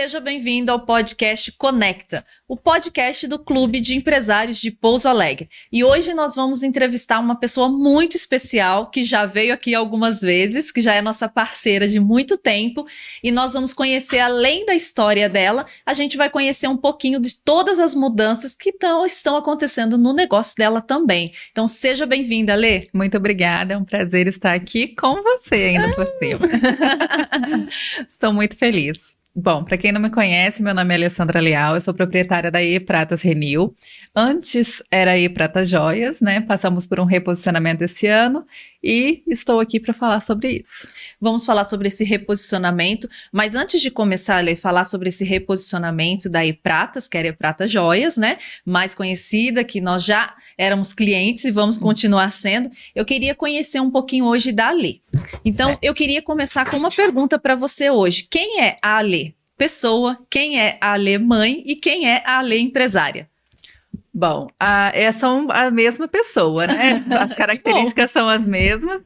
Seja bem-vindo ao podcast Conecta, o podcast do Clube de Empresários de Pouso Alegre. E hoje nós vamos entrevistar uma pessoa muito especial, que já veio aqui algumas vezes, que já é nossa parceira de muito tempo, e nós vamos conhecer, além da história dela, a gente vai conhecer um pouquinho de todas as mudanças que estão acontecendo no negócio dela também. Então seja bem-vinda, Lê. Muito obrigada, é um prazer estar aqui com você ainda por cima. Estou muito feliz. Bom, para quem não me conhece, meu nome é Alessandra Leal, eu sou proprietária da E-Pratas Renew. Antes era E-Pratas Joias, né? Passamos por um reposicionamento esse ano e estou aqui para falar sobre isso. Vamos falar sobre esse reposicionamento, mas antes de começar a falar sobre esse reposicionamento da E-Pratas, que era E-Pratas Joias, né? Mais conhecida, que nós já éramos clientes e vamos continuar sendo, eu queria conhecer um pouquinho hoje da Alê. Então, certo. Eu queria começar com uma pergunta para você hoje. Quem é a Alê? Pessoa, quem é a Alê mãe e quem é a Alê empresária? Bom, são a mesma pessoa, né? As características são as mesmas.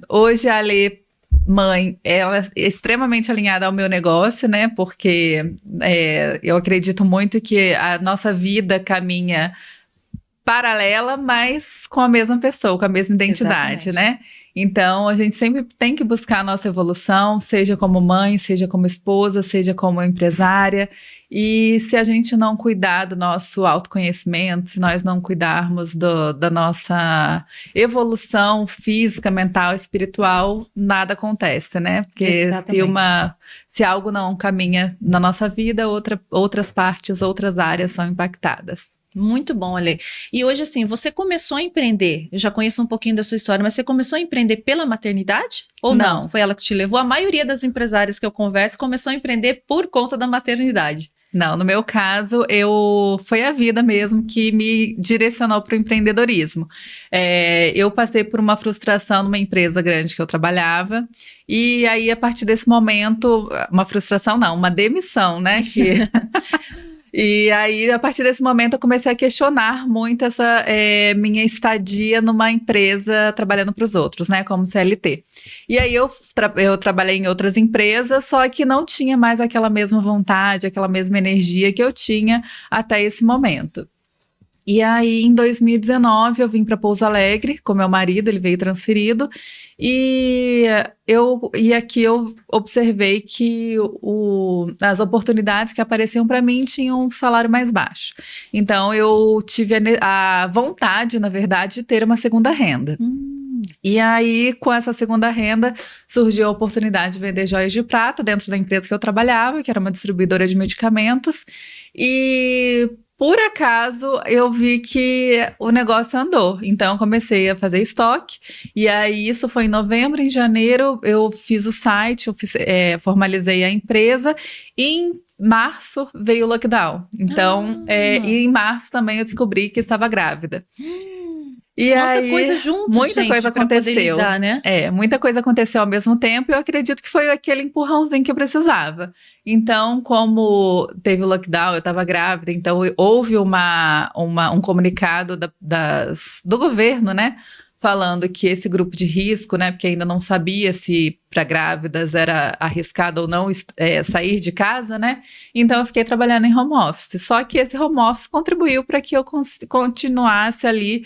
Hoje a Alê mãe, ela é extremamente alinhada ao meu negócio, né? Porque eu acredito muito que a nossa vida caminha paralela, mas com a mesma pessoa, com a mesma identidade, né? Então, a gente sempre tem que buscar a nossa evolução, seja como mãe, seja como esposa, seja como empresária. E se a gente não cuidar do nosso autoconhecimento, se nós não cuidarmos da nossa evolução física, mental, espiritual, nada acontece, né? Porque se algo não caminha na nossa vida, outras partes, outras áreas são impactadas. Muito bom, Alê. E hoje, assim, você começou a empreender, eu já conheço um pouquinho da sua história, mas você começou a empreender pela maternidade? Ou não? Foi ela que te levou? A maioria das empresárias que eu converso começou a empreender por conta da maternidade. Não, no meu caso, foi a vida mesmo que me direcionou para o empreendedorismo. Eu passei por uma frustração numa empresa grande que eu trabalhava, e aí, a partir desse momento, uma demissão, né, E aí, a partir desse momento, eu comecei a questionar muito essa minha estadia numa empresa trabalhando para os outros, né, como CLT. E aí, eu trabalhei em outras empresas, só que não tinha mais aquela mesma vontade, aquela mesma energia que eu tinha até esse momento. E aí, em 2019, eu vim para Pouso Alegre com meu marido, ele veio transferido, e aqui eu observei que as oportunidades que apareciam para mim tinham um salário mais baixo. Então, eu tive a vontade, na verdade, de ter uma segunda renda. E aí, com essa segunda renda, surgiu a oportunidade de vender joias de prata dentro da empresa que eu trabalhava, que era uma distribuidora de medicamentos, e por acaso, eu vi que o negócio andou, então eu comecei a fazer estoque, e aí isso foi em novembro. Em janeiro eu fiz o site, formalizei a empresa, e em março veio o lockdown. Então, e em março também eu descobri que estava grávida. E muita coisa junto, muita coisa aconteceu. Lidar, né? Muita coisa aconteceu ao mesmo tempo, e eu acredito que foi aquele empurrãozinho que eu precisava. Então, como teve o lockdown, eu estava grávida, então houve um comunicado do governo, né? Falando que esse grupo de risco, né? Porque ainda não sabia se para grávidas era arriscado ou não sair de casa, né? Então, eu fiquei trabalhando em home office. Só que esse home office contribuiu para que eu continuasse ali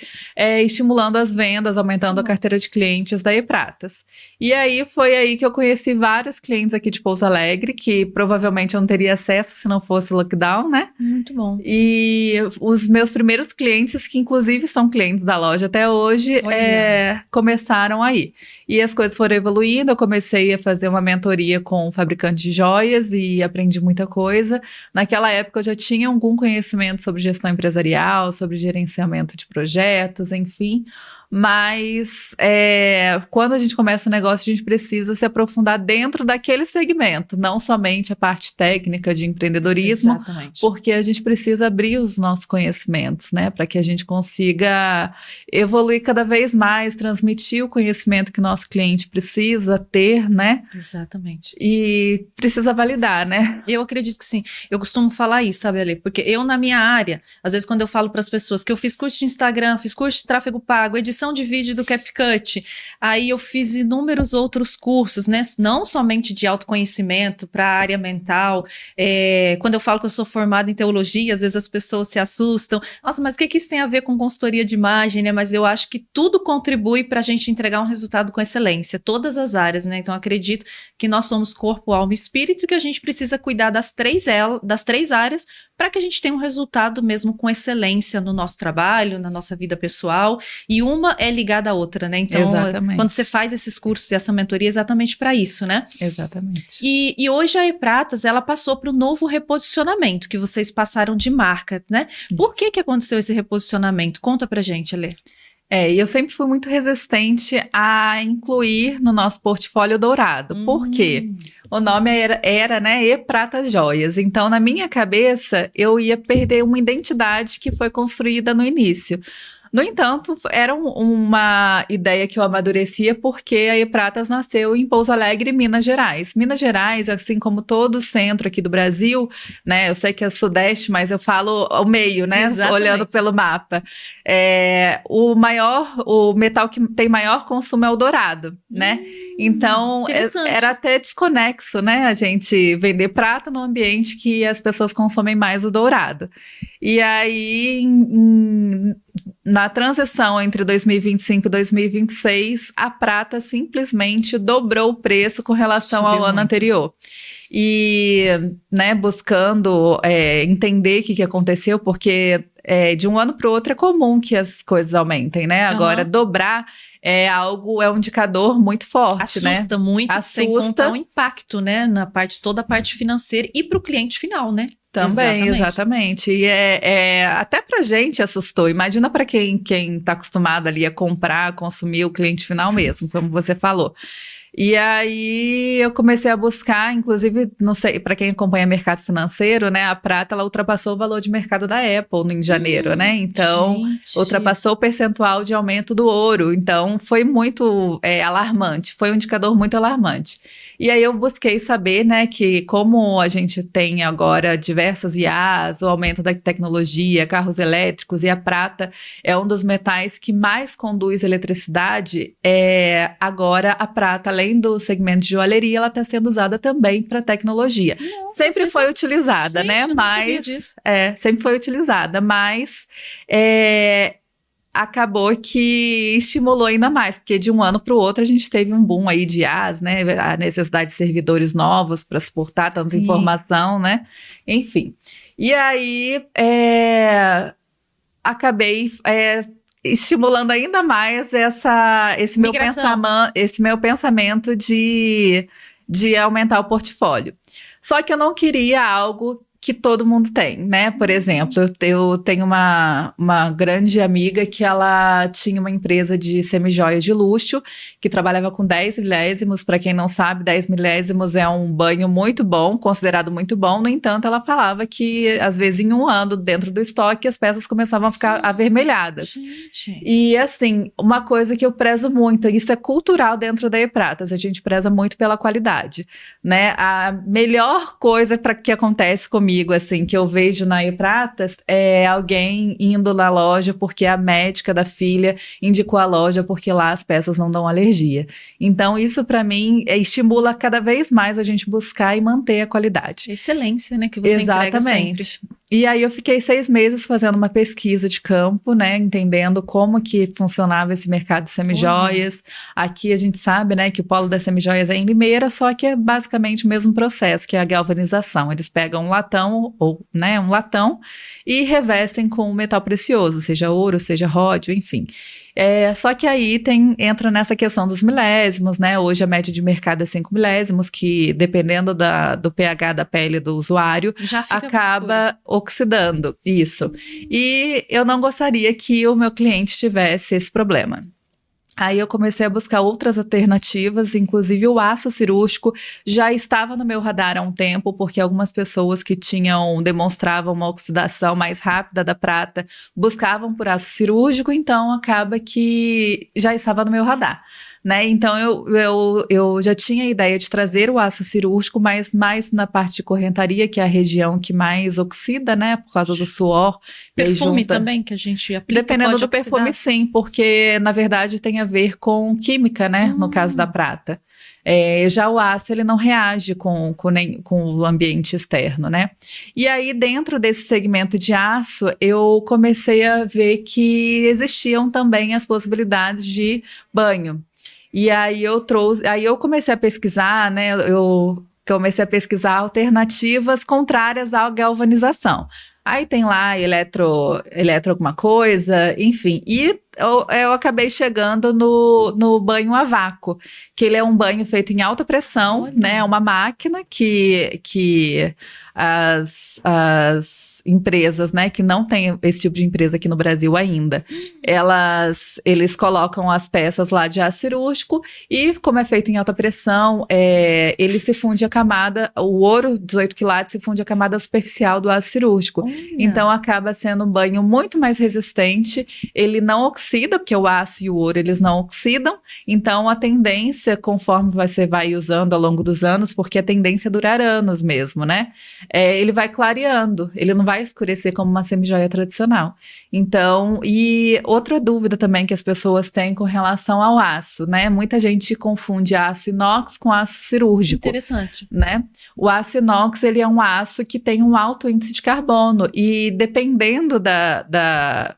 estimulando as vendas, aumentando a carteira de clientes da E-Pratas. E aí, foi aí que eu conheci vários clientes aqui de Pouso Alegre, que provavelmente eu não teria acesso se não fosse o lockdown, né? Muito bom. E os meus primeiros clientes, que inclusive são clientes da loja até hoje, começaram aí. E as coisas foram evoluindo, eu comecei a fazer uma mentoria com um fabricante de joias e aprendi muita coisa. Naquela época eu já tinha algum conhecimento sobre gestão empresarial, sobre gerenciamento de projetos, enfim. Mas quando a gente começa o negócio, a gente precisa se aprofundar dentro daquele segmento, não somente a parte técnica de empreendedorismo. Exatamente. Porque a gente precisa abrir os nossos conhecimentos, né, para que a gente consiga evoluir cada vez mais, transmitir o conhecimento que o nosso cliente precisa ter, né? Exatamente. E precisa validar, né? Eu acredito que sim. Eu costumo falar isso, sabe, Ale? Porque eu, na minha área, às vezes quando eu falo para as pessoas que eu fiz curso de Instagram, fiz curso de tráfego pago, edição edição de vídeo do CapCut. Aí eu fiz inúmeros outros cursos, né? Não somente de autoconhecimento para a área mental. Quando eu falo que eu sou formada em teologia, às vezes as pessoas se assustam. Nossa, mas o que isso tem a ver com consultoria de imagem, né? Mas eu acho que tudo contribui para a gente entregar um resultado com excelência, todas as áreas, né? Então, acredito que nós somos corpo, alma e espírito, e que a gente precisa cuidar das três áreas para que a gente tenha um resultado mesmo com excelência no nosso trabalho, na nossa vida pessoal, e uma é ligada à outra, né? Então, Exatamente. quando você faz esses cursos e essa mentoria, é exatamente para isso, né? Exatamente. E hoje a E-Pratas, ela passou para o novo reposicionamento, que vocês passaram de marca, né? Por que aconteceu esse reposicionamento? Conta pra gente, Alê. Eu sempre fui muito resistente a incluir no nosso portfólio dourado. Por quê? O nome era, né, E-Pratas Joias. Então, na minha cabeça, eu ia perder uma identidade que foi construída no início. No entanto, era uma ideia que eu amadurecia porque a E-Pratas nasceu em Pouso Alegre, Minas Gerais. Minas Gerais, assim como todo o centro aqui do Brasil, né? Eu sei que é sudeste, mas eu falo o meio, né? Exatamente. Olhando pelo mapa. O metal que tem maior consumo é o dourado, né? Então, era até desconexo, né? A gente vender prata num ambiente que as pessoas consomem mais o dourado. E aí, na transição entre 2025 e 2026, a prata simplesmente dobrou o preço com relação ao ano anterior. E, né, buscando entender o que aconteceu, porque de um ano para o outro é comum que as coisas aumentem, né? Agora, dobrar é um indicador muito forte, né? Assusta muito, sem contar o impacto, né? Toda a parte financeira e para o cliente final, né? Também, exatamente. E até pra gente assustou. Imagina para quem tá acostumado ali a comprar, consumir o cliente final mesmo, como você falou. E aí eu comecei a buscar, inclusive, não sei, para quem acompanha mercado financeiro, né, a prata ela ultrapassou o valor de mercado da Apple em janeiro, né? Então, ultrapassou o percentual de aumento do ouro. Então, foi muito alarmante, foi um indicador muito alarmante. E aí eu busquei saber, né, que como a gente tem agora diversas IAs, o aumento da tecnologia, carros elétricos, e a prata é um dos metais que mais conduz eletricidade, agora a prata, além do segmento de joalheria, ela está sendo usada também para tecnologia. Nossa, sempre foi utilizada, né? Eu não sabia disso. Sempre foi utilizada, mas acabou que estimulou ainda mais, porque de um ano para o outro a gente teve um boom aí de IaaS, né? A necessidade de servidores novos para suportar tanta informação, né? Enfim. E aí acabei estimulando ainda mais esse meu pensamento de aumentar o portfólio. Só que eu não queria algo que todo mundo tem, né? Por exemplo, eu tenho uma grande amiga que ela tinha uma empresa de semijoias de luxo, que trabalhava com 10 milésimos. Para quem não sabe, 10 milésimos é um banho muito bom, considerado muito bom. No entanto, ela falava que, às vezes, em um ano, dentro do estoque, as peças começavam a ficar avermelhadas. Gente. E, assim, uma coisa que eu prezo muito, isso é cultural dentro da E-Pratas, a gente preza muito pela qualidade, né? A melhor coisa que acontece comigo, assim, que eu vejo na E-Pratas, é alguém indo na loja porque a médica da filha indicou a loja porque lá as peças não dão alergia. Então, isso para mim estimula cada vez mais a gente buscar e manter a qualidade. Excelência, né? Que você entrega sempre. E aí eu fiquei 6 meses fazendo uma pesquisa de campo, né, entendendo como que funcionava esse mercado de semijoias. Aqui a gente sabe, né, que o polo das semijoias é em Limeira, só que é basicamente o mesmo processo, que é a galvanização. Eles pegam um latão, e revestem com metal precioso, seja ouro, seja ródio, enfim. Só que aí entra nessa questão dos milésimos, né? Hoje a média de mercado é 5 milésimos, que dependendo do pH da pele do usuário, acaba oxidando. Isso. E eu não gostaria que o meu cliente tivesse esse problema. Aí eu comecei a buscar outras alternativas, inclusive o aço cirúrgico já estava no meu radar há um tempo, porque algumas pessoas que demonstravam uma oxidação mais rápida da prata buscavam por aço cirúrgico, então acaba que já estava no meu radar. né? Então eu já tinha a ideia de trazer o ácido cirúrgico, mas mais na parte de correntaria, que é a região que mais oxida, né? Por causa do suor. Perfume também que a gente aplica. Dependendo pode do perfume, oxidar? sim, porque na verdade tem a ver com química, né? No caso da prata. Já o aço, ele não reage com o ambiente externo, né? E aí, dentro desse segmento de aço, eu comecei a ver que existiam também as possibilidades de banho. E aí eu comecei a pesquisar, né? Eu comecei a pesquisar alternativas contrárias à galvanização. Aí tem lá eletro alguma coisa, enfim. E eu acabei chegando no banho a vácuo, que ele é um banho feito em alta pressão, Olha. né? É uma máquina que as empresas, né, que não tem esse tipo de empresa aqui no Brasil ainda, eles colocam as peças lá de aço cirúrgico e, como é feito em alta pressão, ele se funde a camada, o ouro 18 quilates se funde a camada superficial do aço cirúrgico. Olha. Então acaba sendo um banho muito mais resistente, ele não oxida, porque o aço e o ouro eles não oxidam, então a tendência, conforme você vai usando ao longo dos anos, porque a tendência é durar anos mesmo, né? Ele vai clareando, ele não vai escurecer como uma semijoia tradicional. Então, e outra dúvida também que as pessoas têm com relação ao aço, né? Muita gente confunde aço inox com aço cirúrgico. Interessante. Né? O aço inox, ele é um aço que tem um alto índice de carbono e dependendo da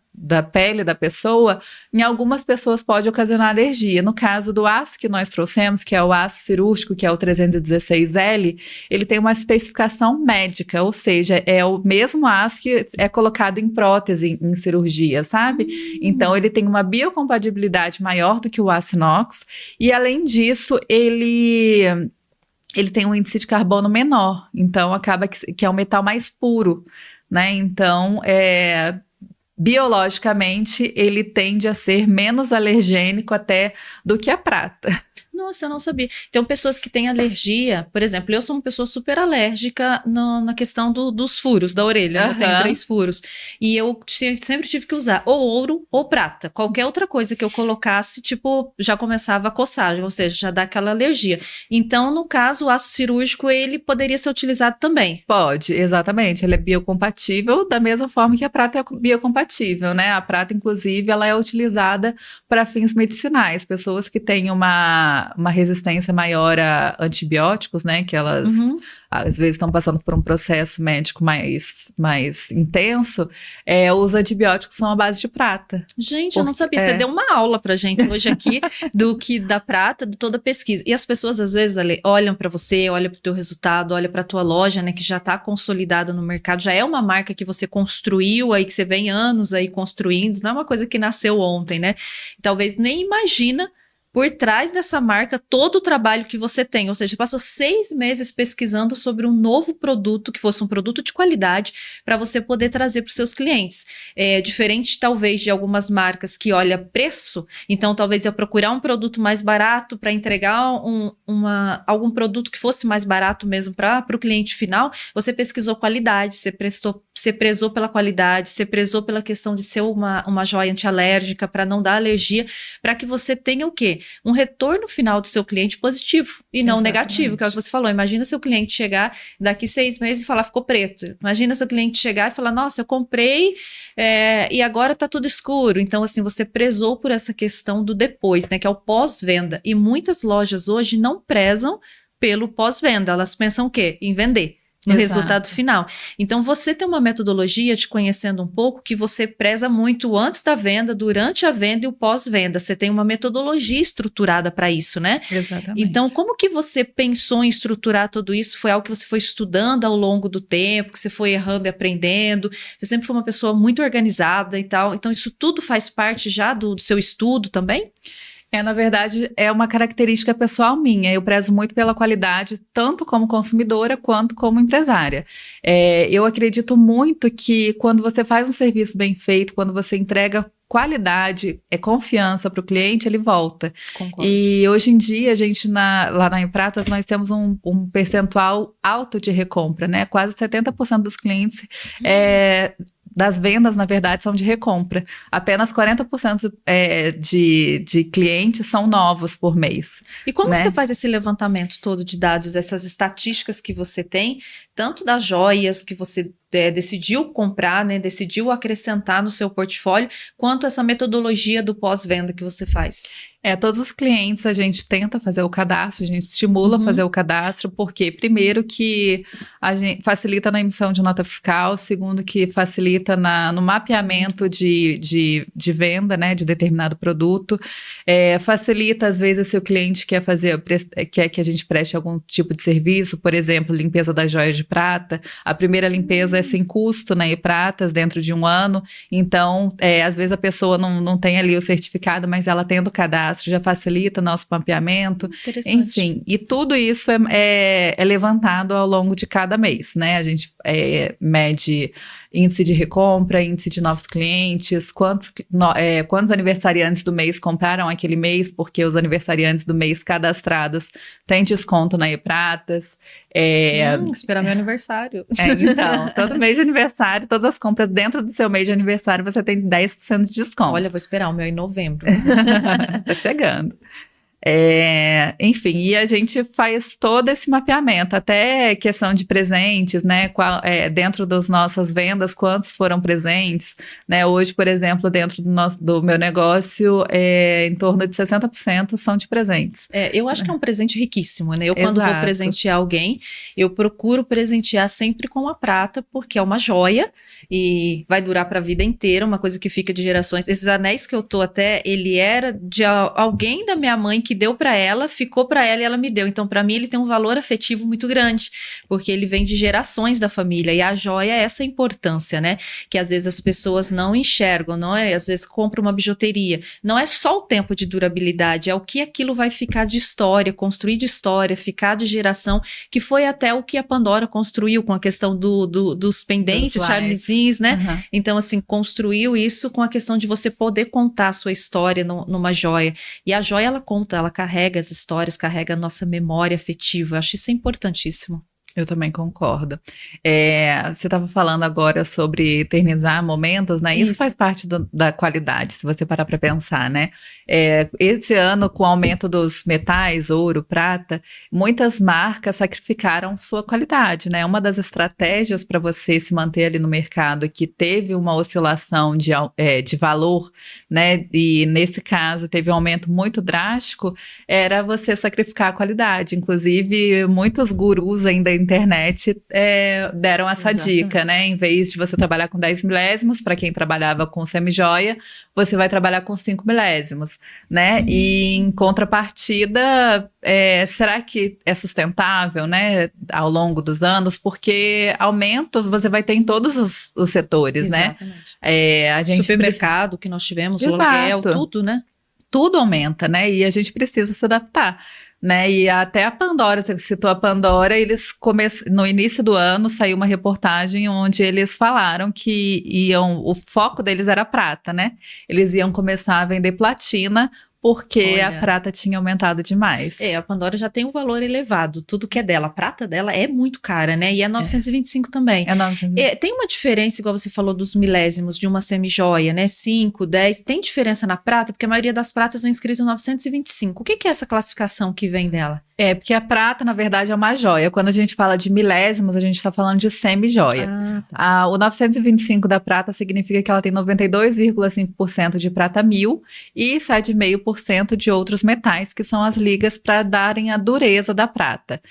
pele da pessoa, em algumas pessoas pode ocasionar alergia. No caso do aço que nós trouxemos, que é o aço cirúrgico, que é o 316L, ele tem uma especificação médica, ou seja, é o mesmo aço que é colocado em prótese em cirurgia, sabe? Então, ele tem uma biocompatibilidade maior do que o aço inox e, além disso, ele tem um índice de carbono menor, então acaba que é um metal mais puro, né? Então, biologicamente, ele tende a ser menos alergênico até do que a prata. Nossa, eu não sabia. Então, pessoas que têm alergia, por exemplo, eu sou uma pessoa super alérgica na questão dos furos da orelha. Eu tenho 3 furos. E eu sempre tive que usar ou ouro ou prata. Qualquer outra coisa que eu colocasse, tipo, já começava a coçar, ou seja, já dá aquela alergia. Então, no caso, o aço cirúrgico, ele poderia ser utilizado também. Pode, exatamente. Ele é biocompatível da mesma forma que a prata é biocompatível, né? A prata, inclusive, ela é utilizada para fins medicinais. Pessoas que têm uma resistência maior a antibióticos, né? Que elas às vezes estão passando por um processo médico mais intenso. Os antibióticos são à base de prata. Gente, eu não sabia. Você deu uma aula pra gente hoje aqui da prata, de toda a pesquisa. E as pessoas, às vezes, Ale, olham para você, olham para o teu resultado, olham para a tua loja, né? Que já está consolidada no mercado, já é uma marca que você construiu aí, que você vem anos aí construindo, não é uma coisa que nasceu ontem, né? Talvez nem imagina por trás dessa marca todo o trabalho que você tem, ou seja, você passou 6 meses pesquisando sobre um novo produto, que fosse um produto de qualidade, para você poder trazer para os seus clientes. Diferente, talvez, de algumas marcas que olha preço, então talvez eu procurar um produto mais barato para entregar algum produto que fosse mais barato mesmo para o cliente final. Você pesquisou qualidade, você prezou pela qualidade, você prezou pela questão de ser uma joia antialérgica para não dar alergia, para que você tenha o quê? Um retorno final do seu cliente positivo e não negativo, que é o que você falou. Imagina seu cliente chegar daqui 6 meses e falar, ficou preto. Imagina seu cliente chegar e falar, nossa, eu comprei e agora tá tudo escuro. Então, assim, você prezou por essa questão do depois, né? Que é o pós-venda. E muitas lojas hoje não prezam pelo pós-venda. Elas pensam o quê? Em vender. No resultado final. Então, você tem uma metodologia, te conhecendo um pouco, que você preza muito antes da venda, durante a venda e o pós-venda. Você tem uma metodologia estruturada para isso, né? Exatamente. Então, como que você pensou em estruturar tudo isso? Foi algo que você foi estudando ao longo do tempo, que você foi errando e aprendendo? Você sempre foi uma pessoa muito organizada e tal. Então, isso tudo faz parte já do seu estudo também? Na verdade, é uma característica pessoal minha. Eu prezo muito pela qualidade, tanto como consumidora quanto como empresária. Eu acredito muito que quando você faz um serviço bem feito, quando você entrega qualidade, confiança para o cliente, ele volta. Concordo. E hoje em dia, a gente lá na Empratas, nós temos um percentual alto de recompra, né? Quase 70% dos clientes das vendas, na verdade, são de recompra. Apenas 40% de clientes são novos por mês. E como né? você faz esse levantamento todo de dados, essas estatísticas que você tem, tanto das joias que você decidiu comprar, né, decidiu acrescentar no seu portfólio, quanto essa metodologia do pós-venda que você faz? Todos os clientes a gente tenta fazer o cadastro, a gente estimula a fazer o cadastro, porque primeiro que a gente facilita na emissão de nota fiscal, segundo que facilita no mapeamento de venda, né, de determinado produto, facilita às vezes se o cliente quer que a gente preste algum tipo de serviço, por exemplo, limpeza das joias de prata, a primeira limpeza é sem custo, né, e pratas dentro de um ano, então às vezes a pessoa não tem ali o certificado, mas ela tendo o cadastro, já facilita nosso mapeamento, enfim, e tudo isso é levantado ao longo de cada mês, né? A gente mede índice de recompra, índice de novos clientes, quantos aniversariantes do mês compraram aquele mês, porque os aniversariantes do mês cadastrados têm desconto na E-Pratas. Esperar meu aniversário. Então, todo mês de aniversário, todas as compras dentro do seu mês de aniversário, você tem 10% de desconto. Olha, vou esperar o meu em novembro. Tá chegando. Enfim, e a gente faz todo esse mapeamento, até questão de presentes, né? Dentro das nossas vendas, quantos foram presentes, né? Hoje, por exemplo, dentro do meu negócio, em torno de 60% são de presentes. Eu acho que é um presente riquíssimo, né? Eu, quando vou presentear alguém, eu procuro presentear sempre com a prata, porque é uma joia e vai durar para a vida inteira, uma coisa que fica de gerações. Esses anéis que eu tô ele era de alguém da minha mãe que deu para ela, ficou para ela e ela me deu. Então, para mim, ele tem um valor afetivo muito grande, porque ele vem de gerações da família. E a joia é essa importância, né? Que às vezes as pessoas não enxergam, não é? Às vezes compram uma bijuteria. Não é só o tempo de durabilidade, é o que aquilo vai ficar de história, construir de história, ficar de geração, que foi até o que a Pandora construiu com a questão dos pendentes, charmezinhos, né? Então, assim, construiu isso com a questão de você poder contar a sua história numa joia. E a joia, ela conta, ela carrega as histórias, carrega a nossa memória afetiva. Eu acho isso importantíssimo. Eu também concordo. Você estava falando agora sobre eternizar momentos, né? Isso faz parte da qualidade, se você parar para pensar, né? Esse ano, com o aumento dos metais, ouro, prata, muitas marcas sacrificaram sua qualidade, né? Uma das estratégias para você se manter ali no mercado que teve uma oscilação de valor, né? E nesse caso teve um aumento muito drástico, era você sacrificar a qualidade. Inclusive, muitos gurus ainda internet deram essa dica, né? Em vez de você trabalhar com 10 milésimos, para quem trabalhava com semi-joia, você vai trabalhar com 5 milésimos, né? E em contrapartida, será que é sustentável, né? Ao longo dos anos, porque aumento você vai ter em todos os setores, Exatamente. né? A gente supermercado que nós tivemos, o aluguel, tudo, né? Tudo aumenta, né? E a gente precisa se adaptar. Né? E até a Pandora, você citou a Pandora, no início do ano saiu uma reportagem onde eles falaram que o foco deles era prata, né? Eles iam começar a vender platina porque a prata tinha aumentado demais. A Pandora já tem um valor elevado, tudo que é dela. A prata dela é muito cara, né? E é 925 também. É 925. Tem uma diferença, igual você falou, dos milésimos de uma semi-joia, né? 5, 10. Tem diferença na prata? Porque a maioria das pratas vem escrito 925. O que é essa classificação que vem dela? Porque a prata, na verdade, é uma joia. Quando a gente fala de milésimos, a gente está falando de semi-joia. Tá. O 925 da prata significa que ela tem 92,5% de prata 1000 e 7,5% de outros metais, que são as ligas para darem a dureza da prata.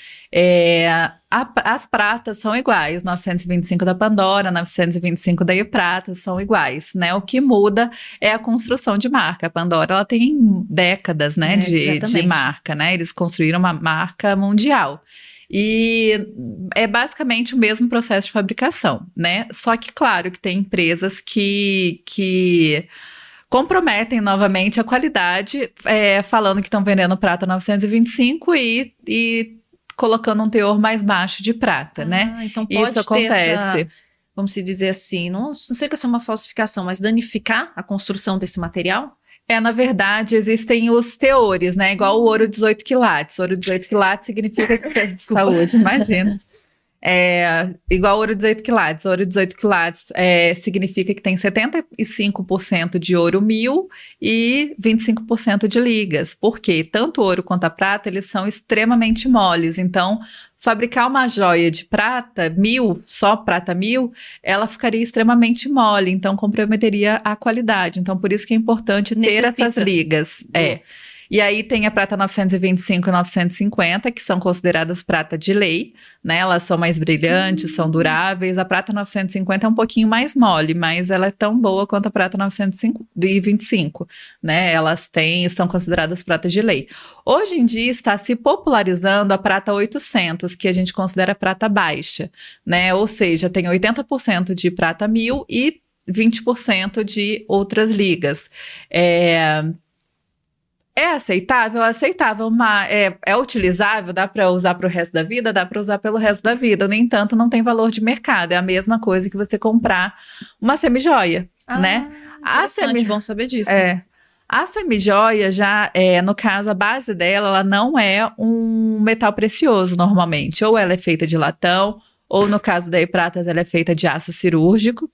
As pratas são iguais, 925 da Pandora, 925 da E-Prata são iguais, né? O que muda é a construção de marca. A Pandora, ela tem décadas, né, de marca, né? Eles construíram uma marca mundial. E é basicamente o mesmo processo de fabricação, né? Só que, claro, que tem empresas que comprometem novamente a qualidade, falando que estão vendendo prata 925 e colocando um teor mais baixo de prata, né? Então pode isso acontece. Vamos se dizer assim, não sei que isso é uma falsificação, mas danificar a construção desse material? Na verdade, existem os teores, né? Igual o ouro 18 quilates. Ouro 18 quilates significa que tem saúde, imagina. Igual ouro 18 quilates. Ouro 18 quilates significa que tem 75% de ouro 1000 e 25% de ligas. Por quê? Tanto o ouro quanto a prata, eles são extremamente moles. Então, fabricar uma joia de prata 1000, só prata 1000, ela ficaria extremamente mole. Então, comprometeria a qualidade. Então, por isso que é importante ter essas ligas. E aí tem a prata 925 e 950, que são consideradas prata de lei, né? Elas são mais brilhantes, são duráveis. A prata 950 é um pouquinho mais mole, mas ela é tão boa quanto a prata 925, né? São consideradas pratas de lei. Hoje em dia está se popularizando a prata 800, que a gente considera prata baixa, né? Ou seja, tem 80% de prata 1000 e 20% de outras ligas. É aceitável? Aceitável, mas é utilizável? Dá para usar para o resto da vida? Dá para usar pelo resto da vida. No entanto, não tem valor de mercado. É a mesma coisa que você comprar uma semijoia, né? Interessante, bom saber disso. A semijoia já, no caso, a base dela, ela não é um metal precioso normalmente. Ou ela é feita de latão, ou no caso da pratas, ela é feita de aço cirúrgico.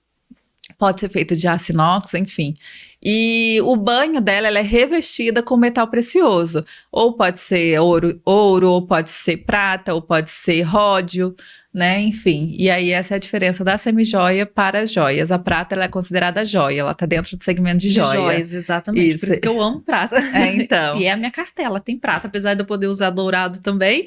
Pode ser feito de aço inox, enfim. E o banho dela, ela é revestida com metal precioso. Ou pode ser ouro, ou pode ser prata, ou pode ser ródio, né? Enfim. E aí essa é a diferença da semijoia para as joias. A prata, ela é considerada joia. Ela tá dentro do segmento de joia. Joias, exatamente. Por isso que eu amo prata. Então. E é a minha cartela, tem prata, apesar de eu poder usar dourado também.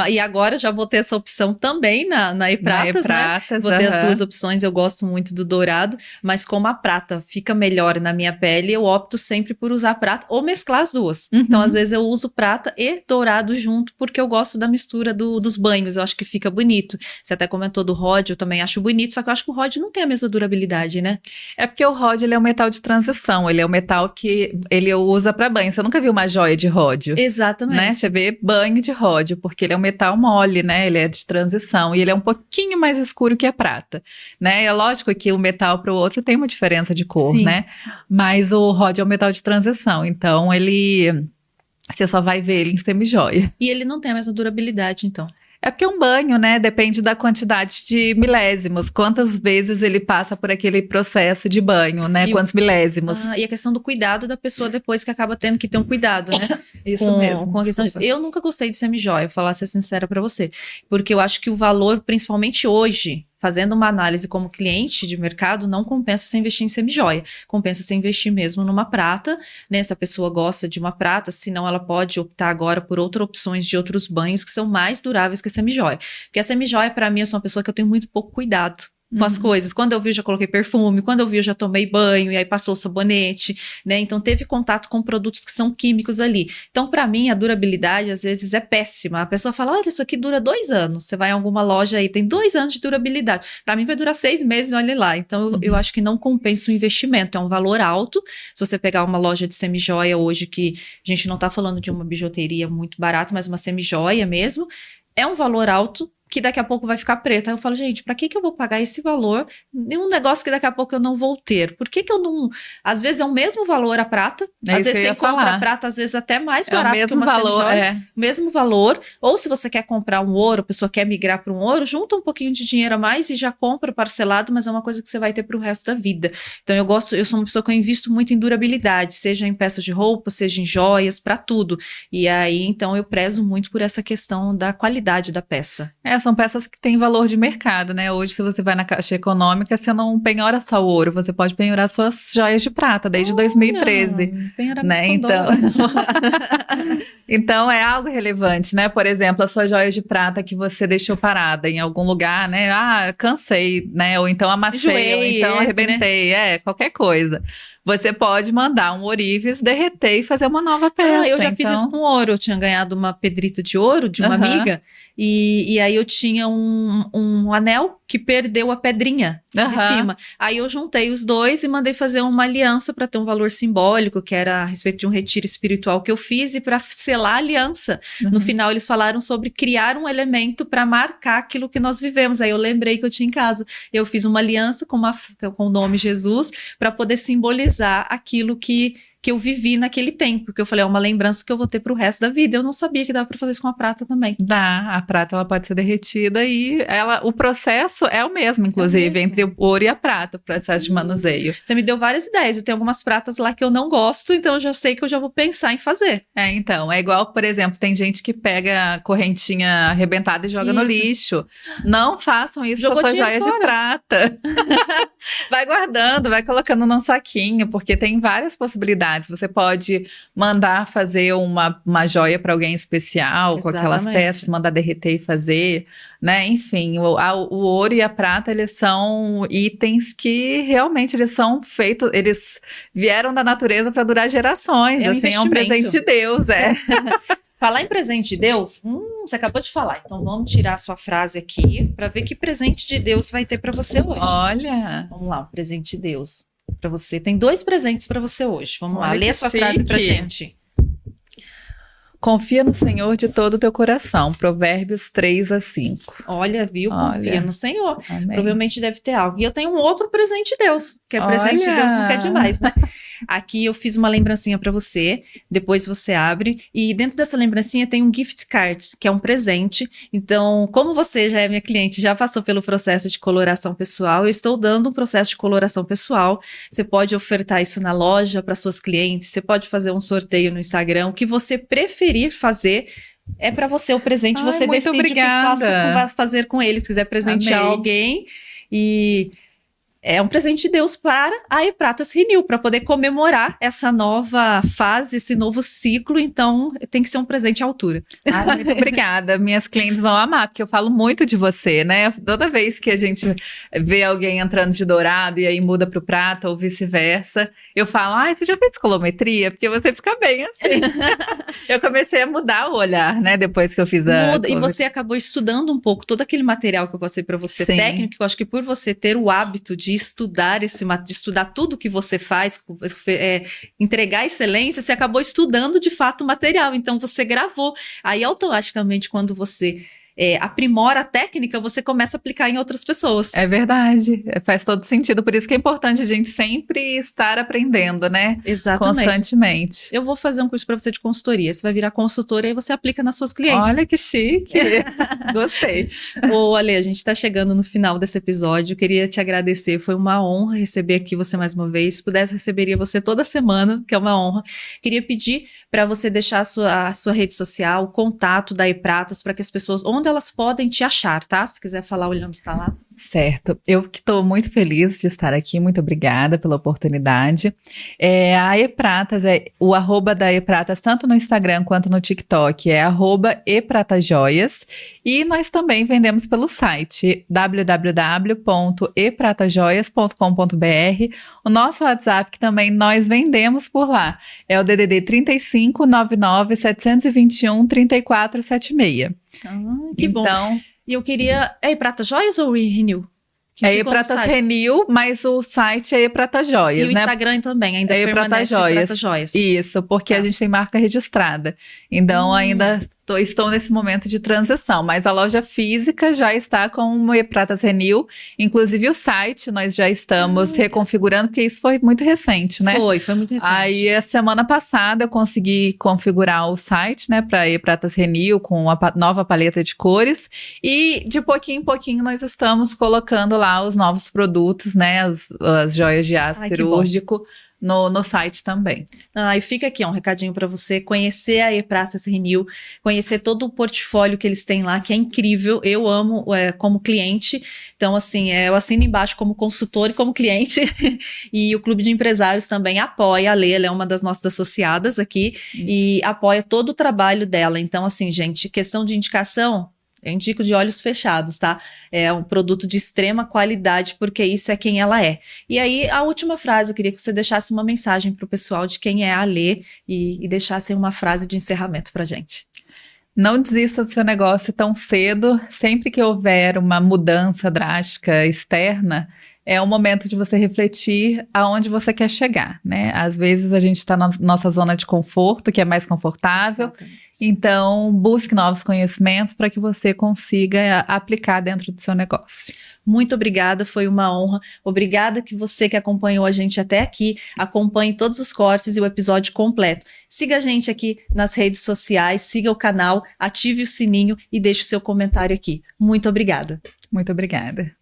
E agora já vou ter essa opção também na E-Pratas, né? Vou ter as duas opções, eu gosto muito do dourado, mas como a prata fica melhor na minha pele, eu opto sempre por usar prata ou mesclar as duas. Então, às vezes eu uso prata e dourado junto, porque eu gosto da mistura dos banhos, eu acho que fica bonito. Você até comentou do ródio, eu também acho bonito, só que eu acho que o ródio não tem a mesma durabilidade, né? É porque o ródio, ele é um metal de transição, ele é um metal que ele usa para banho. Você nunca viu uma joia de ródio? Exatamente. Né? Você vê banho de ródio, porque ele é um metal mole, né? Ele é de transição e ele é um pouquinho mais escuro que a prata, né? É lógico que um metal para o outro tem uma diferença de cor, né? Mas o ródio é um metal de transição, então você só vai ver ele em semijoia. E ele não tem a mesma durabilidade, então? É porque um banho, né, depende da quantidade de milésimos, quantas vezes ele passa por aquele processo de banho, né, quantos milésimos. E a questão do cuidado da pessoa depois, que acaba tendo que ter um cuidado, né? Isso mesmo. Com a questão disso. Eu nunca gostei de semijoia, vou falar, ser sincera pra você, porque eu acho que o valor, principalmente hoje, fazendo uma análise como cliente de mercado, não compensa você investir em semijoia. Compensa você investir mesmo numa prata, né? Se a pessoa gosta de uma prata, senão ela pode optar agora por outras opções de outros banhos que são mais duráveis que a semijoia. Porque a semijoia, para mim, eu sou uma pessoa que eu tenho muito pouco cuidado com as coisas. Quando eu vi, eu já coloquei perfume. Quando eu vi, eu já tomei banho. E aí passou o sabonete, né? Então, teve contato com produtos que são químicos ali. Então, para mim, a durabilidade, às vezes, é péssima. A pessoa fala, olha, isso aqui dura 2 anos. Você vai em alguma loja aí, tem 2 anos de durabilidade. Para mim, vai durar 6 meses, olha lá. Então, eu acho que não compensa o investimento. É um valor alto. Se você pegar uma loja de semijoia hoje, que a gente não tá falando de uma bijuteria muito barata, mas uma semijoia mesmo, é um valor alto que daqui a pouco vai ficar preto. Aí eu falo, gente, pra que eu vou pagar esse valor em um negócio que daqui a pouco eu não vou ter? Por que eu não... Às vezes é o mesmo valor a prata, às vezes você encontra a prata, às vezes até mais barato que uma semijoia. Mesmo valor. Ou se você quer comprar um ouro, a pessoa quer migrar para um ouro, junta um pouquinho de dinheiro a mais e já compra parcelado, mas é uma coisa que você vai ter pro resto da vida. Então eu sou uma pessoa que eu invisto muito em durabilidade, seja em peças de roupa, seja em joias, pra tudo. E aí, então, eu prezo muito por essa questão da qualidade da peça. São peças que têm valor de mercado, né? Hoje, se você vai na Caixa Econômica, você não penhora só o ouro, você pode penhorar suas joias de prata, desde 2013. Né? Então, é algo relevante, né? Por exemplo, a sua joia de prata que você deixou parada em algum lugar, né? Cansei, né? Ou então amassei, ou então arrebentei, né? Qualquer coisa. Você pode mandar um ourives, derreter e fazer uma nova peça. Eu já fiz isso com ouro. Eu tinha ganhado uma pedrita de ouro de uma amiga. E aí eu tinha um anel que perdeu a pedrinha de cima. Aí eu juntei os dois e mandei fazer uma aliança para ter um valor simbólico, que era a respeito de um retiro espiritual que eu fiz, e para selar a aliança. No final eles falaram sobre criar um elemento para marcar aquilo que nós vivemos. Aí eu lembrei que eu tinha em casa. Eu fiz uma aliança com o nome Jesus para poder simbolizar aquilo que que eu vivi naquele tempo, que eu falei, é uma lembrança que eu vou ter pro resto da vida. Eu não sabia que dava pra fazer isso com a prata também. Dá, a prata ela pode ser derretida e o processo é o mesmo, inclusive, entre o ouro e a prata, o processo de manuseio. Você me deu várias ideias, eu tenho algumas pratas lá que eu não gosto, então eu já sei que eu já vou pensar em fazer. Então, é igual, por exemplo, tem gente que pega correntinha arrebentada e joga no lixo. Não façam isso com suas joias de prata. Vai guardando, vai colocando num saquinho, porque tem várias possibilidades. Você pode mandar fazer uma joia para alguém especial, com aquelas peças, mandar derreter e fazer, né? Enfim, o ouro e a prata, eles são itens que realmente eles são feitos, eles vieram da natureza para durar gerações. É um presente de Deus, Falar em presente de Deus, você acabou de falar, então vamos tirar a sua frase aqui para ver que presente de Deus vai ter para você hoje. Olha! Vamos lá, um presente de Deus para você. Tem 2 presentes para você hoje. Vamos lá, lê a sua frase pra gente. Confia no Senhor de todo o teu coração. Provérbios 3-5. Olha, viu? Confia no Senhor. Amém. Provavelmente deve ter algo. E eu tenho um outro presente de Deus, que é presente de Deus, não quer demais, né? Aqui eu fiz uma lembrancinha para você, depois você abre, e dentro dessa lembrancinha tem um gift card, que é um presente. Então, como você já é minha cliente, já passou pelo processo de coloração pessoal, eu estou dando um processo de coloração pessoal. Você pode ofertar isso na loja para suas clientes, você pode fazer um sorteio no Instagram, o que você preferir fazer. É para você o presente, você decide obrigada. O que vai fazer com ele, se quiser presentear alguém. E é um presente de Deus para a E-Pratas Renew, para poder comemorar essa nova fase, esse novo ciclo. Então, tem que ser um presente à altura. Muito obrigada. Minhas clientes vão amar, porque eu falo muito de você, né? Toda vez que a gente vê alguém entrando de dourado e aí muda pro prata ou vice-versa, eu falo, você já fez colometria? Porque você fica bem assim. Eu comecei a mudar o olhar, né? Depois que eu fiz a... E você acabou estudando um pouco todo aquele material que eu passei para você, técnico, que eu acho que por você ter o hábito de estudar de estudar tudo que você faz, entregar excelência, você acabou estudando de fato o material, então você gravou. Aí automaticamente quando você aprimora a técnica, você começa a aplicar em outras pessoas. É verdade, faz todo sentido, por isso que é importante a gente sempre estar aprendendo, né? Exatamente. Constantemente. Eu vou fazer um curso para você de consultoria, você vai virar consultora e aí você aplica nas suas clientes. Olha que chique, gostei. Ô, Ale, a gente tá chegando no final desse episódio, eu queria te agradecer, foi uma honra receber aqui você mais uma vez, se pudesse eu receberia você toda semana, que é uma honra. Queria pedir para você deixar a sua rede social, o contato da E-Pratas, para que as pessoas, onde elas podem te achar, tá? Se quiser falar olhando para lá. Certo, eu que estou muito feliz de estar aqui, muito obrigada pela oportunidade. A E-Pratas, o @ da E-Pratas, tanto no Instagram quanto no TikTok, é @epratajoias, e nós também vendemos pelo site www.epratajoias.com.br. O nosso WhatsApp, que também nós vendemos por lá, é o DDD 35 99 721 3476. Que bom. E eu queria... É E-Pratas Joias ou Renew? É E-Pratas Renew, mas o site é E-Pratas Joias, né? E o Instagram também, ainda permanece E-Pratas Joias. Isso, porque a gente tem marca registrada. Então, ainda estou nesse momento de transição, mas a loja física já está com o E-Pratas Renew, inclusive o site nós já estamos reconfigurando, porque isso foi muito recente, né? Foi muito recente. Aí, a semana passada, eu consegui configurar o site, né, para E-Pratas Renew, com a nova paleta de cores, e de pouquinho em pouquinho nós estamos colocando lá os novos produtos, né, as joias de aço cirúrgico, no site também. E fica aqui um recadinho para você conhecer a E-Pratas Renew, conhecer todo o portfólio que eles têm lá, que é incrível. Eu amo como cliente. Então, assim, eu assino embaixo como consultor e como cliente. E o Clube de Empresários também apoia a Lê, ela é uma das nossas associadas aqui, e apoia todo o trabalho dela. Então, assim, gente, questão de indicação, eu indico de olhos fechados, tá? É um produto de extrema qualidade, porque isso é quem ela é. E aí, a última frase, eu queria que você deixasse uma mensagem pro pessoal de quem é a Lê e deixasse uma frase de encerramento pra gente. Não desista do seu negócio tão cedo. Sempre que houver uma mudança drástica externa, é o momento de você refletir aonde você quer chegar, né? Às vezes a gente está na nossa zona de conforto, que é mais confortável, então busque novos conhecimentos para que você consiga aplicar dentro do seu negócio. Muito obrigada, foi uma honra. Obrigada que você que acompanhou a gente até aqui, acompanhe todos os cortes e o episódio completo. Siga a gente aqui nas redes sociais, siga o canal, ative o sininho e deixe o seu comentário aqui. Muito obrigada. Muito obrigada.